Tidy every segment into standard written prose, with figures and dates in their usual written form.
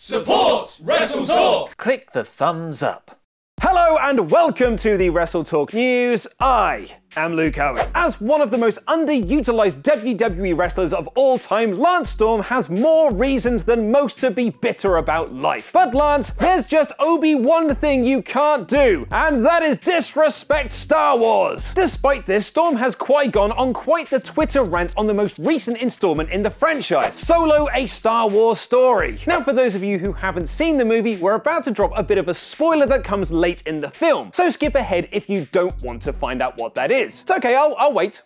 Support WrestleTalk! Click the thumbs up. Hello and welcome to the WrestleTalk News. I am Luke Owen. As one of the most underutilized WWE wrestlers of all time, Lance Storm has more reasons than most to be bitter about life. But Lance, there's just one thing you can't do, and that is disrespect Star Wars. Despite this, Storm has Qui-Gon on quite the Twitter rant on the most recent installment in the franchise, Solo: A Star Wars Story. Now, for those of you who haven't seen the movie, we're about to drop a bit of a spoiler that comes late in the film, so skip ahead if you don't want to find out what that is. It's okay, I'll wait.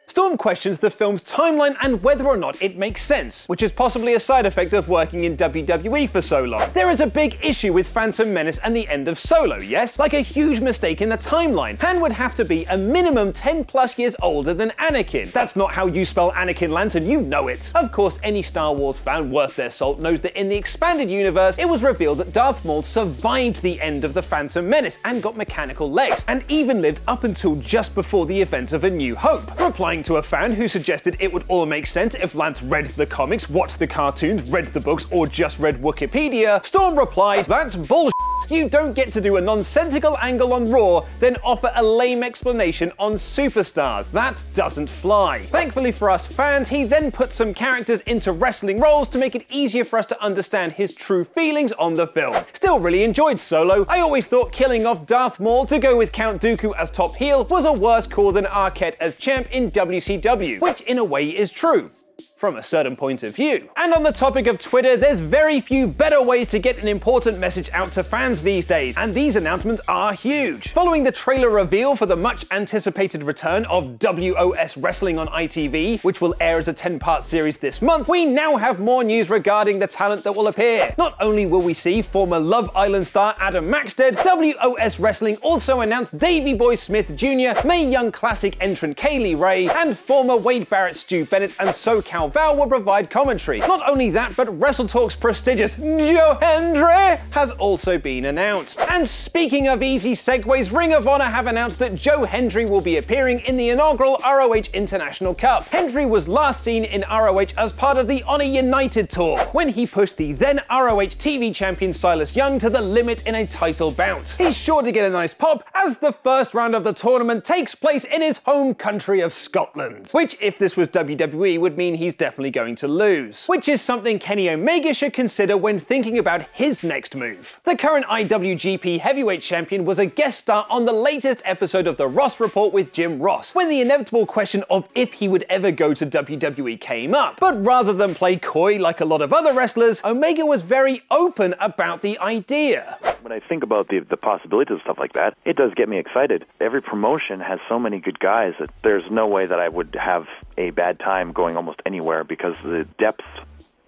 Storm questions the film's timeline and whether or not it makes sense, which is possibly a side effect of working in WWE for so long. There is a big issue with Phantom Menace and the end of Solo, yes? Like a huge mistake in the timeline. Han would have to be a minimum 10 plus years older than Anakin. That's not how you spell Anakin, Lance, and you know it. Of course, any Star Wars fan worth their salt knows that in the expanded universe, it was revealed that Darth Maul survived the end of the Phantom Menace and got mechanical legs, and even lived up until just before the event of A New Hope. Replying to a fan who suggested it would all make sense if Lance read the comics, watched the cartoons, read the books, or just read Wikipedia, Storm replied, "That's bullshit. You don't get to do a nonsensical angle on Raw, then offer a lame explanation on Superstars. That doesn't fly." Thankfully for us fans, he then put some characters into wrestling roles to make it easier for us to understand his true feelings on the film. Still really enjoyed Solo. I always thought killing off Darth Maul to go with Count Dooku as top heel was a worse call than Arquette as champ in WCW, which in a way is true. From a certain point of view. And on the topic of Twitter, there's very few better ways to get an important message out to fans these days, and these announcements are huge. Following the trailer reveal for the much anticipated return of WOS Wrestling on ITV, which will air as a 10-part series this month, we now have more news regarding the talent that will appear. Not only will we see former Love Island star Adam Maxted, WOS Wrestling also announced Davey Boy Smith Jr., Mae Young Classic entrant Kaylee Ray, and former Wade Barrett Stu Bennett and SoCal Val will provide commentary. Not only that, but WrestleTalk's prestigious Joe Hendry has also been announced. And speaking of easy segues, Ring of Honor have announced that Joe Hendry will be appearing in the inaugural ROH International Cup. Hendry was last seen in ROH as part of the Honor United tour, when he pushed the then ROH TV champion Silas Young to the limit in a title bout. He's sure to get a nice pop as the first round of the tournament takes place in his home country of Scotland, which, if this was WWE, would mean he's definitely going to lose, which is something Kenny Omega should consider when thinking about his next move. The current IWGP Heavyweight Champion was a guest star on the latest episode of The Ross Report with Jim Ross, when the inevitable question of if he would ever go to WWE came up. But rather than play coy like a lot of other wrestlers, Omega was very open about the idea. When I think about the possibilities of stuff like that, it does get me excited. Every promotion has so many good guys that there's no way that I would have a bad time going almost anywhere, because the depth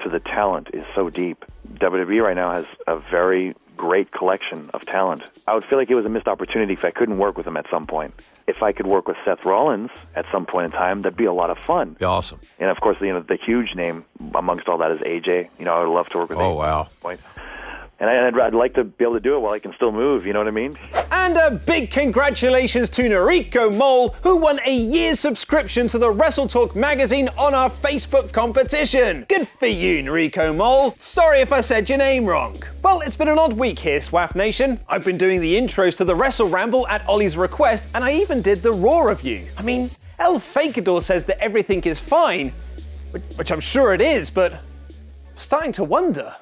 to the talent is so deep. WWE right now has a very great collection of talent. I would feel like it was a missed opportunity if I couldn't work with him at some point. If I could work with Seth Rollins at some point in time, that'd be a lot of fun. Be awesome. And of course, the huge name amongst all that is AJ. I would love to work with AJ. Oh, wow. And I'd like to be able to do it while I can still move, you know what I mean? And a big congratulations to Noriko Mole, who won a year's subscription to the WrestleTalk magazine on our Facebook competition. Good for you, Noriko Mole. Sorry if I said your name wrong. Well, it's been an odd week here, SWAF Nation. I've been doing the intros to the Wrestle Ramble at Ollie's request, and I even did the Raw review. I mean, El Fakador says that everything is fine, which I'm sure it is, but I'm starting to wonder.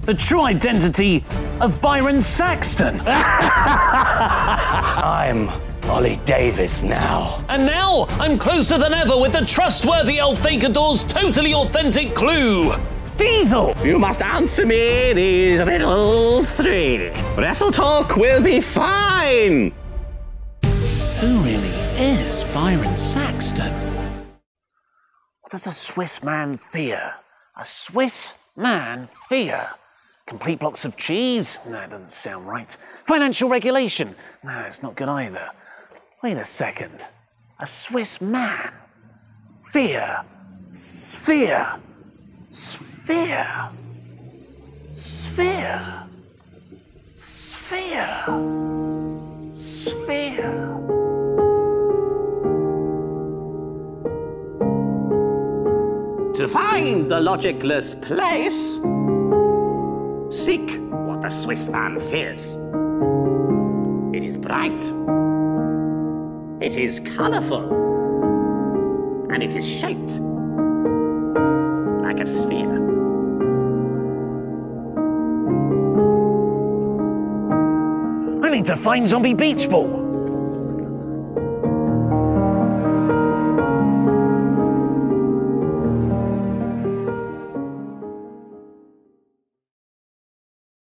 The true identity of Byron Saxton. I'm Ollie Davis now. And now I'm closer than ever with the trustworthy El Fakador's totally authentic clue. Diesel! You must answer me these riddles 3. WrestleTalk will be fine. Who really is Byron Saxton? What does a Swiss man fear? A Swiss man fear? Complete blocks of cheese? No, it doesn't sound right. Financial regulation? No, it's not good either. Wait a second. A Swiss man? Fear. Sphere. Sphere. Sphere. Sphere. Sphere. To find the logicless place, seek what the Swiss man fears. It is bright, it is colourful, and it is shaped like a sphere. I need to find Zombie Beach Ball.